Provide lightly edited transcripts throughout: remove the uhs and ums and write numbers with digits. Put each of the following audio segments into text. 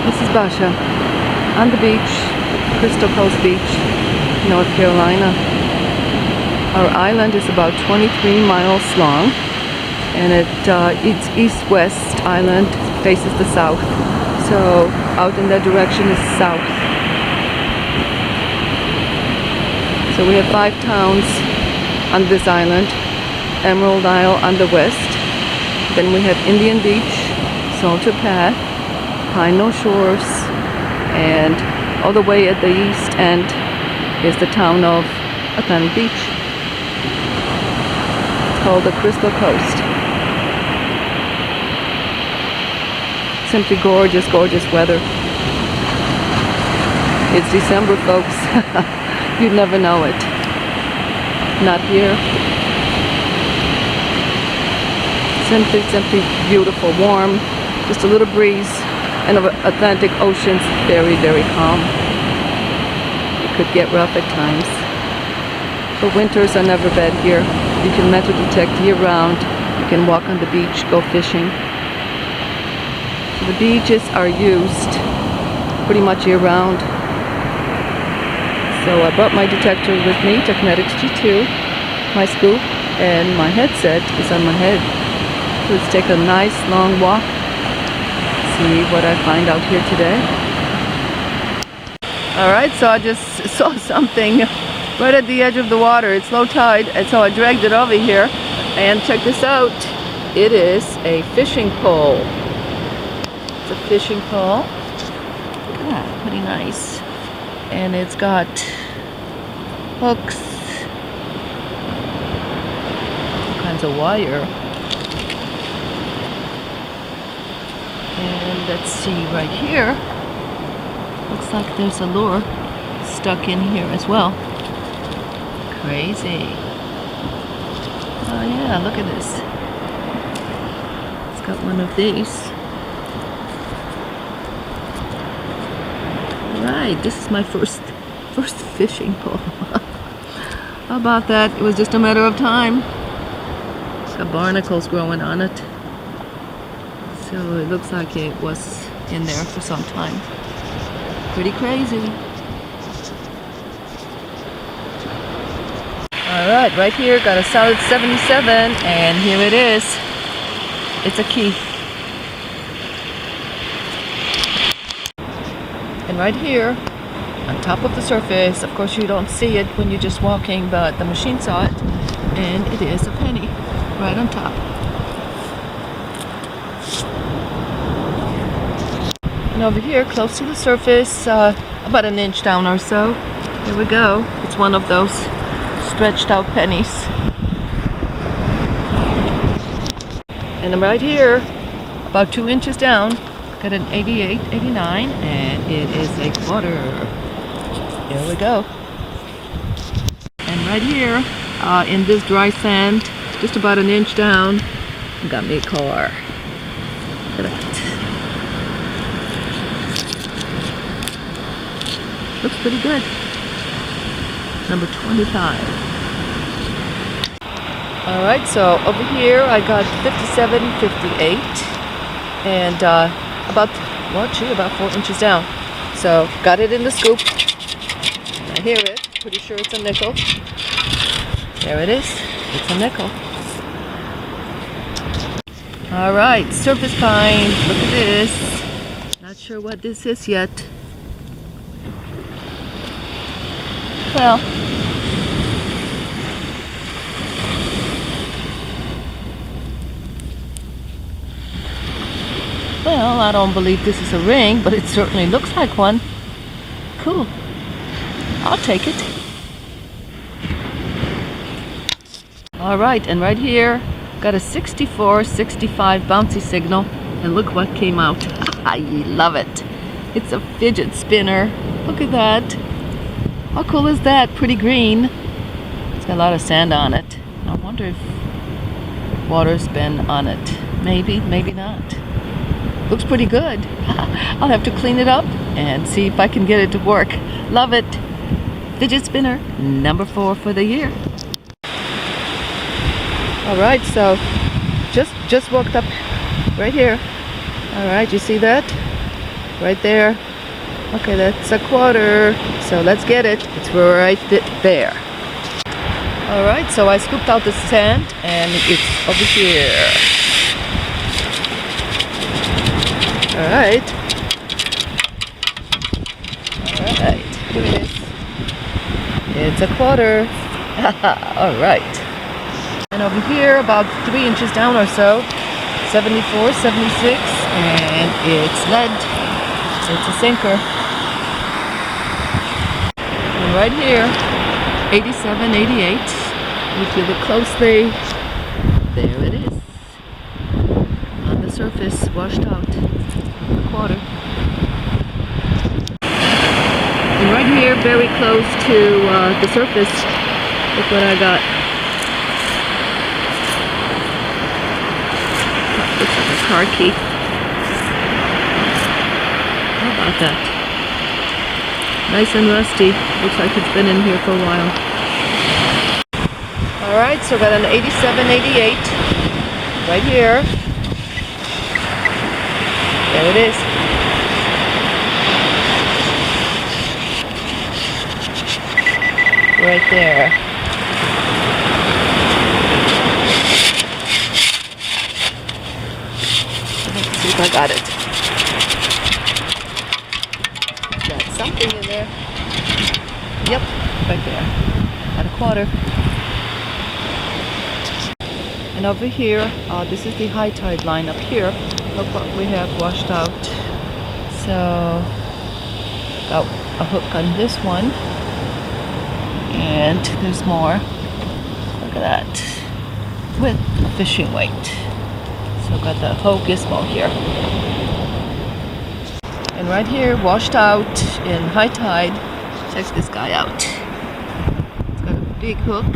This is Basha on the beach, Crystal Coast Beach, North Carolina. Our island is about 23 miles long, and it's east-west island, faces the south. So out in that direction is south. So we have 5 towns on this island. Emerald Isle on the west. Then we have Indian Beach, Salter Path, Pine Knoll Shores, and all the way at the east end is the town of Atlantic Beach. It's called the Crystal Coast. Simply gorgeous, gorgeous weather. It's December, folks. You'd never know it. Not here. Simply beautiful, warm, just a little breeze, and the Atlantic Ocean's very, very calm. It could get rough at times, but winters are never bad here. You can metal detect year-round. You can walk on the beach, go fishing. The beaches are used pretty much year-round. So I brought my detector with me, Technetics G2, my scoop, and my headset is on my head. So let's take a nice long walk, see what I find out here today. Alright, so I just saw something right at the edge of the water. It's low tide, and so I dragged it over here. And check this out. It is a fishing pole. It's a fishing pole. Look at that, pretty nice. And it's got hooks, all kinds of wire. And let's see, right here, looks like there's a lure stuck in here as well. Crazy. Oh yeah, look at this. It's got one of these. Right, this is my first fishing pole. How about that? It was just a matter of time. It's got barnacles growing on it. So it looks like it was in there for some time. Pretty crazy. Alright, right here, got a solid 77, and here it is. It's a key. And right here, on top of the surface, of course you don't see it when you're just walking, but the machine saw it, and it is a penny right on top. And over here, close to the surface, about an inch down or so, there we go. It's one of those stretched out pennies. And I'm right here, about 2 inches down, got an 88, 89, and it is a quarter. There we go. And right here, in this dry sand, just about an inch down, got me a car. Look at that. Looks pretty good. Number 25. Alright, so over here I got 57, 58, and about 4 inches down. So got it in the scoop. I hear it. Pretty sure it's a nickel. There it is. It's a nickel. Alright, surface pine. Look at this. Not sure what this is yet. Well, I don't believe this is a ring, but it certainly looks like one. Cool. I'll take it. Alright, and right here, got a 64, 65 bouncy signal, and look what came out. I love it. It's a fidget spinner. Look at that. How cool is that? Pretty green. It's got a lot of sand on it. I wonder if water's been on it. Maybe, maybe not. Looks pretty good. I'll have to clean it up and see if I can get it to work. Love it. Fidget spinner, number 4 for the year. Alright, so just walked up right here. Alright, you see that? right there. Okay, that's a quarter. So let's get it. It's right there. Alright, so I scooped out the sand and it's over here. Alright. Alright, here it is. It's a quarter. Alright. And over here, about 3 inches down or so, 74, 76, and it's lead. It's a sinker. And right here, 87, 88. If you look closely, there it is. On the surface, washed out. A quarter. And right here, very close to the surface, look what I got. Looks like a car key. How about that? Nice and rusty. Looks like it's been in here for a while. Alright, so got an 87, 88. Right here. There it is. Right there. Let's see if I got it. Got something in there. Yep, right there. At a quarter. And over here, this is the high tide line up here. Look what we have washed out. So, got a hook on this one. And there's more. Look at that. With a fishing weight. So got the whole gizmo here. And right here, washed out in high tide. Check this guy out. It's got a big hook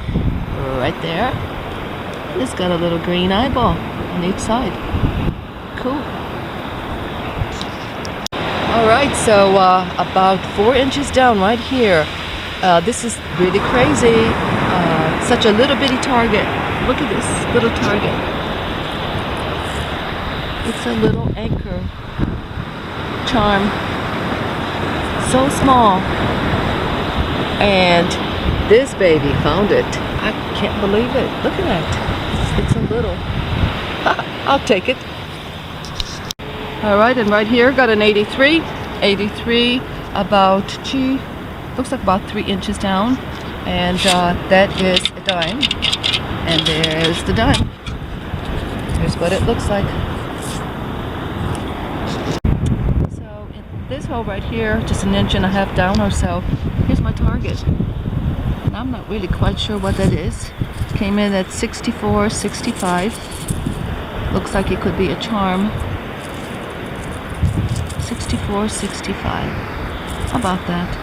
right there. It's got a little green eyeball on each side. Cool. Alright, so about 4 inches down right here. This is really crazy. Such a little bitty target. Look at this little target. It's a little anchor charm. So small. And this baby found it. I can't believe it. Look at that. It's a little. I'll take it. Alright, and right here got an 83. 83 about, looks like about 3 inches down. And that is a dime. And there's the dime. Here's what it looks like. So in this hole right here, just 1.5 inches down or so, here's my target. And I'm not really quite sure what that is. Came in at 64, 65. Looks like it could be a charm. 64, 65. How about that?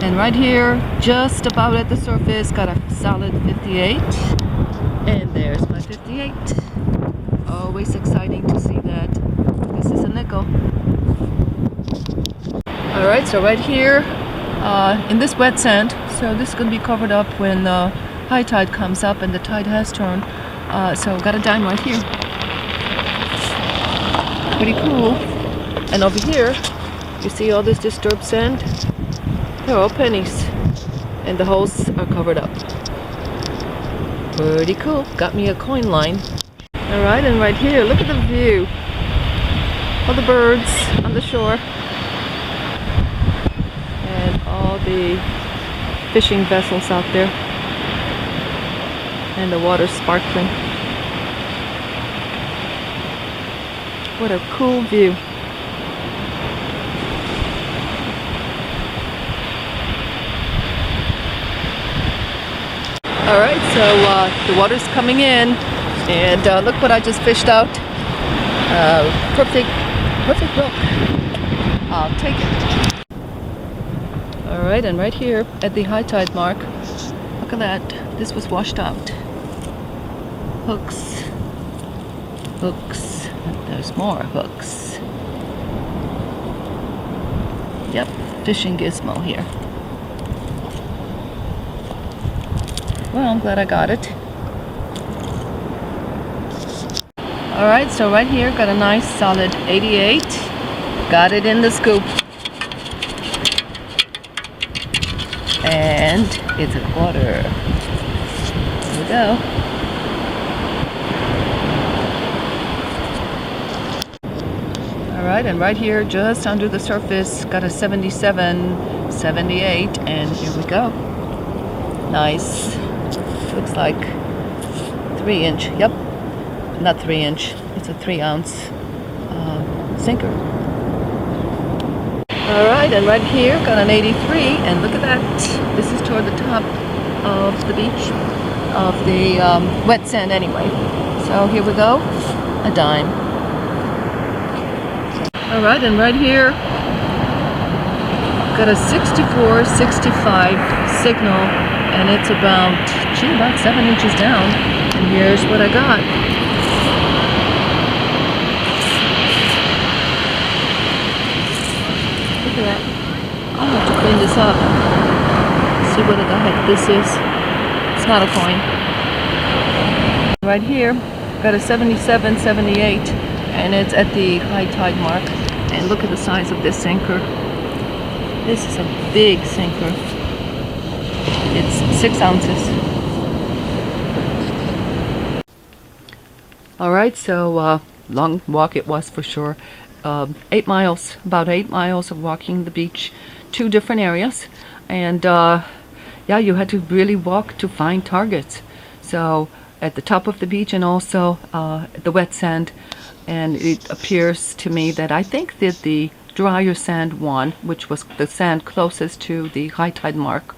And right here, just about at the surface, got a solid 58. And there's my 58. Always exciting to see that. This is a nickel. Alright, so right here, in this wet sand, so this is going to be covered up when the high tide comes up and the tide has turned. So got a dime right here. Pretty cool. And over here, you see all this disturbed sand? They're all pennies. And the holes are covered up. Pretty cool. Got me a coin line. Alright, and right here, look at the view. All the birds on the shore. And all the fishing vessels out there. And the water sparkling. What a cool view. Alright, so the water's coming in, and look what I just fished out. Perfect hook. I'll take it. Alright, and right here at the high tide mark, look at that. This was washed out. Hooks. Hooks. There's more hooks. Yep, fishing gizmo here. Well, I'm glad I got it. Alright, so right here got a nice solid 88. Got it in the scoop. And it's a quarter. Here we go. Alright, and right here, just under the surface, got a 77, 78, and here we go. Nice. Looks like 3-inch. Yep. Not 3-inch. It's a 3-ounce sinker. Alright, and right here, got an 83, and look at that. This is toward the top of the beach, of the wet sand anyway. So here we go, a dime. Alright, and right here, got a 64, 65 signal, and it's about 7 inches down. And here's what I got. Look at that. I'll have to clean this up. See what the heck this is. It's not a coin. Right here, got a 77, 78, and it's at the high tide mark. And look at the size of this sinker. This is a big sinker. It's 6 ounces. Alright, so long walk it was for sure. 8 miles, about 8 miles of walking the beach, 2 different areas. And yeah, you had to really walk to find targets. So at the top of the beach and also the wet sand. And it appears to me that I think that the drier sand won, which was the sand closest to the high tide mark.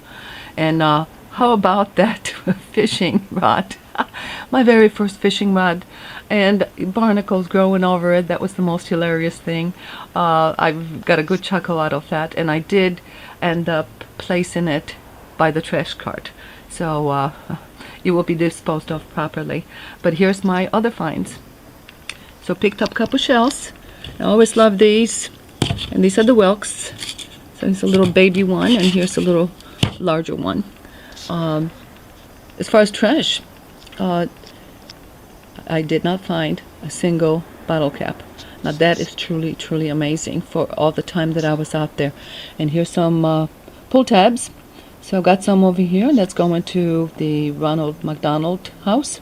And how about that fishing rod? My very first fishing rod, and barnacles growing over it. That was the most hilarious thing. I've got a good chuckle out of that, and I did end up placing it by the trash cart. So it will be disposed of properly. But here's my other finds. So picked up a couple shells. I always love these, and these are the whelks. So it's a little baby one, and here's a little larger one. As far as trash, I did not find a single bottle cap. Now that is truly, truly amazing for all the time that I was out there. And here's some pull tabs. So I got some over here, and that's going to the Ronald McDonald house.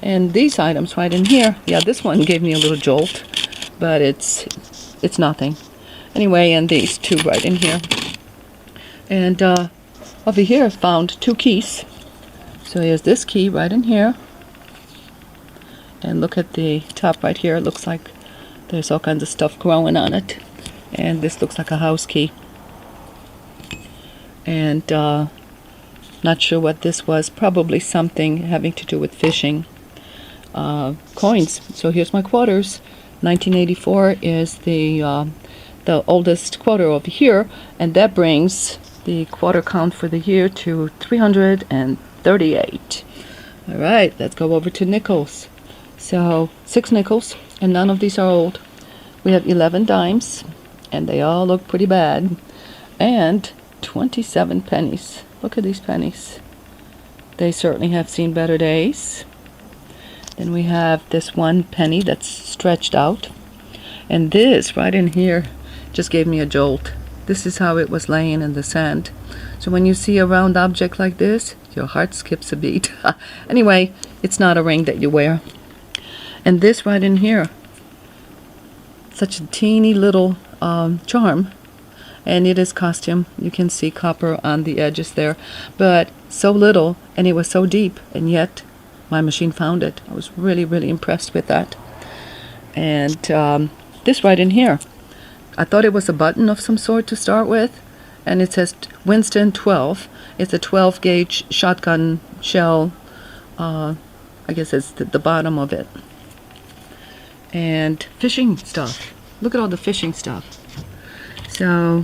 And these items right in here, yeah, this one gave me a little jolt, but it's nothing. Anyway, and these two right in here. And over here I found 2 keys. So here's this key right in here. And look at the top right here. It looks like there's all kinds of stuff growing on it. And this looks like a house key. And not sure what this was. Probably something having to do with fishing. Coins. So here's my quarters. 1984 is the oldest quarter over here. And that brings the quarter count for the year to 338. All right, let's go over to nickels. So 6 nickels, and none of these are old. We have 11 dimes, and they all look pretty bad. And 27 pennies. Look at these pennies. They certainly have seen better days. Then we have this 1 penny that's stretched out. And this right in here just gave me a jolt. This is how it was laying in the sand. So when you see a round object like this, your heart skips a beat. Anyway, it's not a ring that you wear. And this right in here, such a teeny little charm. And it is costume. You can see copper on the edges there. But so little, and it was so deep, and yet my machine found it. I was really, really impressed with that. And this right in here, I thought it was a button of some sort to start with, and it says Winston 12. It's a 12 gauge shotgun shell. I guess it's the bottom of it. And fishing stuff. Look at all the fishing stuff. So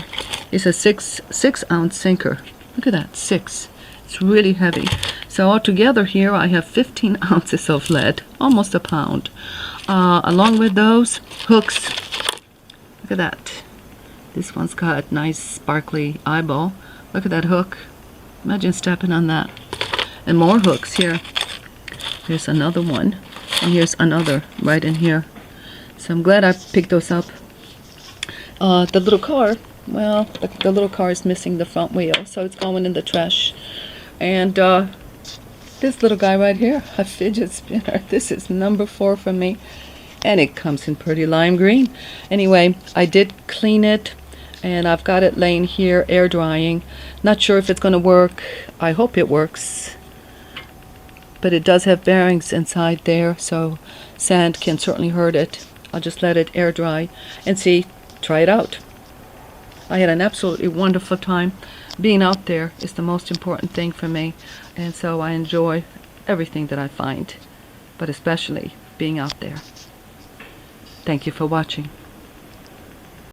it's a 6 ounce sinker. Look at that, 6. It's really heavy. So altogether here I have 15 ounces of lead, almost a pound. Along with those hooks. Look at that. This one's got nice sparkly eyeball. Look at that hook. Imagine stepping on that. And more hooks here. Here's another one. And here's another right in here. So I'm glad I picked those up. The little car, well, the little car is missing the front wheel, so it's going in the trash. And this little guy right here, a fidget spinner. This is number 4 for me. And it comes in pretty lime green. Anyway, I did clean it, and I've got it laying here air drying. Not sure if it's going to work. I hope it works. But it does have bearings inside there, so sand can certainly hurt it. I'll just let it air dry and see, try it out. I had an absolutely wonderful time. Being out there is the most important thing for me, and so I enjoy everything that I find, but especially being out there. Thank you for watching.